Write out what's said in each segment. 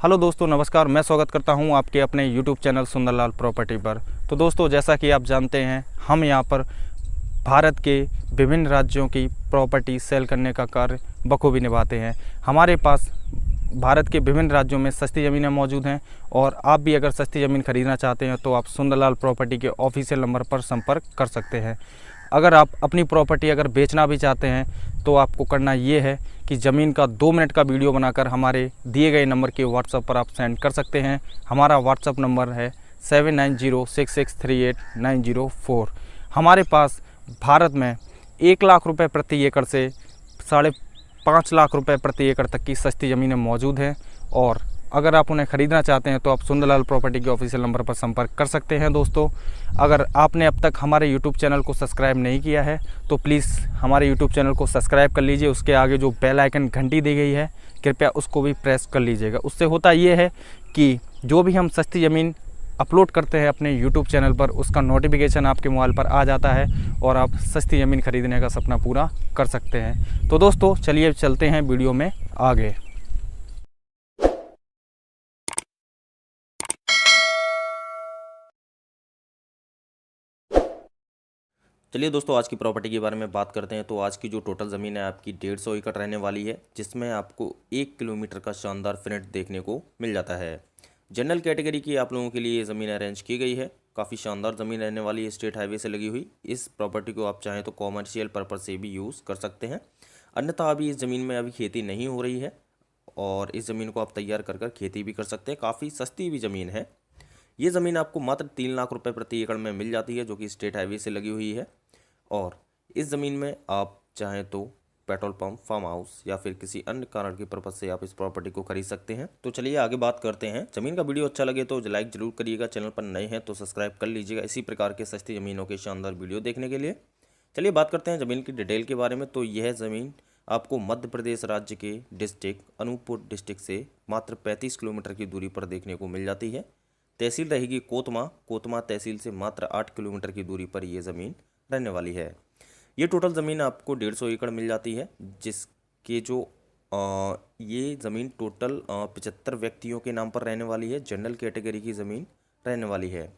Hello दोस्तों, नमस्कार। मैं स्वागत करता हूं आपके अपने YouTube चैनल सुंदरलाल प्रॉपर्टी पर। तो दोस्तों, जैसा कि आप जानते हैं, हम यहां पर भारत के विभिन्न राज्यों की प्रॉपर्टी सेल करने का कार्य बखूबी निभाते हैं। हमारे पास भारत के विभिन्न राज्यों में सस्ती ज़मीनें मौजूद हैं और आप भी अगर सस्ती ज़मीन खरीदना चाहते हैं तो आप सुंदरलाल प्रॉपर्टी के ऑफिशियल नंबर पर संपर्क कर सकते हैं। अगर आप अपनी प्रॉपर्टी अगर बेचना भी चाहते हैं तो आपको करना ये है कि ज़मीन का 2 मिनट का वीडियो बनाकर हमारे दिए गए नंबर के व्हाट्सएप पर आप सेंड कर सकते हैं। हमारा व्हाट्सएप नंबर है 7906638904। हमारे पास भारत में 1 लाख रुपए प्रति एकड़ से 5.5 लाख रुपए प्रति एकड़ तक की सस्ती ज़मीनें मौजूद हैं और अगर आप उन्हें ख़रीदना चाहते हैं तो आप सुंदरलाल प्रॉपर्टी के ऑफिशियल नंबर पर संपर्क कर सकते हैं। दोस्तों, अगर आपने अब तक हमारे यूट्यूब चैनल को सब्सक्राइब नहीं किया है तो प्लीज़ हमारे यूट्यूब चैनल को सब्सक्राइब कर लीजिए। उसके आगे जो बेल आइकन घंटी दी गई है, कृपया उसको भी प्रेस कर लीजिएगा। उससे होता ये है कि जो भी हम सस्ती ज़मीन अपलोड करते हैं अपने यूट्यूब चैनल पर, उसका नोटिफिकेशन आपके मोबाइल पर आ जाता है और आप सस्ती ज़मीन खरीदने का सपना पूरा कर सकते हैं। तो दोस्तों, चलिए चलते हैं वीडियो में आगे। चलिए दोस्तों, आज की प्रॉपर्टी के बारे में बात करते हैं। तो आज की जो टोटल ज़मीन है आपकी 150 एकड़ रहने वाली है, जिसमें आपको 1 किलोमीटर का शानदार फ्रंट देखने को मिल जाता है। जनरल कैटेगरी की आप लोगों के लिए ये ज़मीन अरेंज की गई है। काफ़ी शानदार ज़मीन रहने वाली है, स्टेट हाईवे से लगी हुई। इस प्रॉपर्टी को आप चाहें तो कॉमर्शियल पर्पज़ से भी यूज़ कर सकते हैं। अन्यथा अभी इस ज़मीन में अभी खेती नहीं हो रही है और इस ज़मीन को आप तैयार कर कर खेती भी कर सकते हैं। काफ़ी सस्ती भी ज़मीन है। ये ज़मीन आपको मात्र 3 लाख रुपये प्रति एकड़ में मिल जाती है, जो कि स्टेट हाईवे से लगी हुई है। और इस ज़मीन में आप चाहें तो पेट्रोल पंप, फार्म हाउस या फिर किसी अन्य कारण के पर्पज़ से आप इस प्रॉपर्टी को खरीद सकते हैं। तो चलिए आगे बात करते हैं। ज़मीन का वीडियो अच्छा लगे तो लाइक ज़रूर करिएगा। चैनल पर नए हैं तो सब्सक्राइब कर लीजिएगा इसी प्रकार के सस्ती ज़मीनों के शानदार वीडियो देखने के लिए। चलिए बात करते हैं ज़मीन की डिटेल के बारे में। तो यह ज़मीन आपको मध्य प्रदेश राज्य के डिस्ट्रिक्ट अनूपपुर डिस्ट्रिक्ट से मात्र 35 किलोमीटर की दूरी पर देखने को मिल जाती है। तहसील रहेगी कोतमा तहसील से मात्र 8 किलोमीटर की दूरी पर यह ज़मीन रहने वाली है। ये टोटल ज़मीन आपको 150 एकड़ मिल जाती है, जिसके जो ये ज़मीन टोटल 75 व्यक्तियों के नाम पर रहने वाली है। जनरल कैटेगरी की ज़मीन रहने वाली है।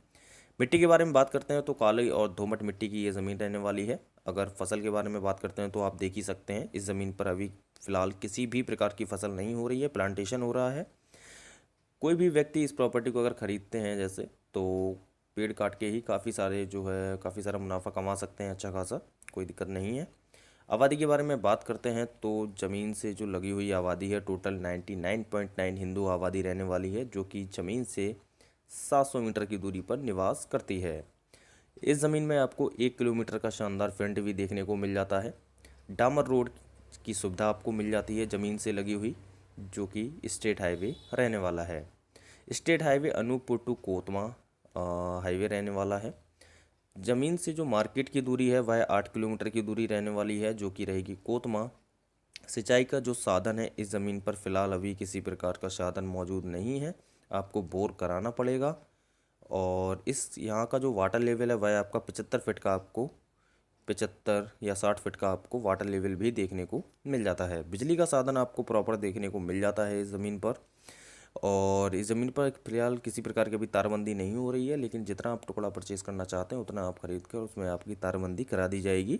मिट्टी के बारे में बात करते हैं तो काली और दोमट मिट्टी की ये ज़मीन रहने वाली है। अगर फसल के बारे में बात करते हैं तो आप देख ही सकते हैं, इस ज़मीन पर अभी फ़िलहाल किसी भी प्रकार की फसल नहीं हो रही है, प्लांटेशन हो रहा है। कोई भी व्यक्ति इस प्रॉपर्टी को अगर ख़रीदते हैं जैसे, तो पेड़ काट के ही काफ़ी सारा मुनाफा कमा सकते हैं अच्छा खासा, कोई दिक्कत नहीं है। आबादी के बारे में बात करते हैं तो ज़मीन से जो लगी हुई आबादी है टोटल 99.9 हिंदू आबादी रहने वाली है, जो कि ज़मीन से 700 मीटर की दूरी पर निवास करती है। इस ज़मीन में आपको 1 किलोमीटर का शानदार फ्रंट भी देखने को मिल जाता है। डामर रोड की सुविधा आपको मिल जाती है ज़मीन से लगी हुई, जो कि स्टेट हाईवे रहने वाला है। State highway Anuppur to Kotma highway रहने वाला है। ज़मीन से जो मार्केट की दूरी है वह 8 किलोमीटर की दूरी रहने वाली है, जो कि रहेगी कोतमा। सिंचाई का जो साधन है इस ज़मीन पर फ़िलहाल अभी किसी प्रकार का साधन मौजूद नहीं है, आपको बोर कराना पड़ेगा। और इस यहाँ का जो वाटर लेवल है वह आपका 75 फीट का, आपको 75 या 60 फीट का आपको वाटर लेवल भी देखने को मिल जाता है। बिजली का साधन आपको प्रॉपर देखने को मिल जाता है इस ज़मीन पर। और इस ज़मीन पर फिलहाल किसी प्रकार की अभी तारबंदी नहीं हो रही है, लेकिन जितना आप टुकड़ा परचेज़ करना चाहते हैं उतना आप खरीद कर उसमें आपकी तारबंदी करा दी जाएगी।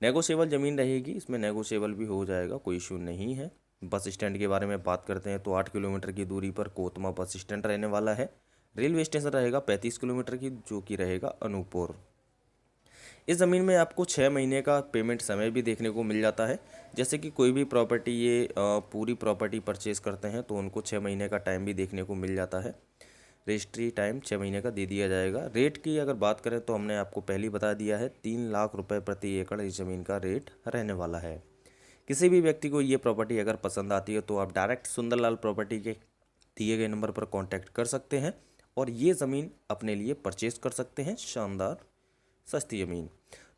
नेगोशिएबल ज़मीन रहेगी, इसमें नेगोशिएबल भी हो जाएगा, कोई इशू नहीं है। बस स्टैंड के बारे में बात करते हैं तो 8 किलोमीटर की दूरी पर कोतमा बस स्टैंड रहने वाला है। रेलवे स्टेशन रहेगा 35 किलोमीटर की, जो कि रहेगा अनूपपुर। इस ज़मीन में आपको 6 महीने का पेमेंट समय भी देखने को मिल जाता है। जैसे कि कोई भी प्रॉपर्टी ये पूरी प्रॉपर्टी परचेज़ करते हैं तो उनको 6 महीने का टाइम भी देखने को मिल जाता है। रजिस्ट्री टाइम 6 महीने का दे दिया जाएगा। रेट की अगर बात करें तो हमने आपको पहले ही बता दिया है, 3 लाख रुपए प्रति एकड़ इस ज़मीन का रेट रहने वाला है। किसी भी व्यक्ति को ये प्रॉपर्टी अगर पसंद आती है तो आप डायरेक्ट सुंदरलाल प्रॉपर्टी के दिए गए नंबर पर कॉन्टैक्ट कर सकते हैं और ये ज़मीन अपने लिए परचेज़ कर सकते हैं, शानदार सस्ती ज़मीन।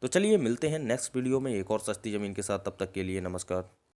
तो चलिए मिलते हैं नेक्स्ट वीडियो में एक और सस्ती ज़मीन के साथ। तब तक के लिए नमस्कार।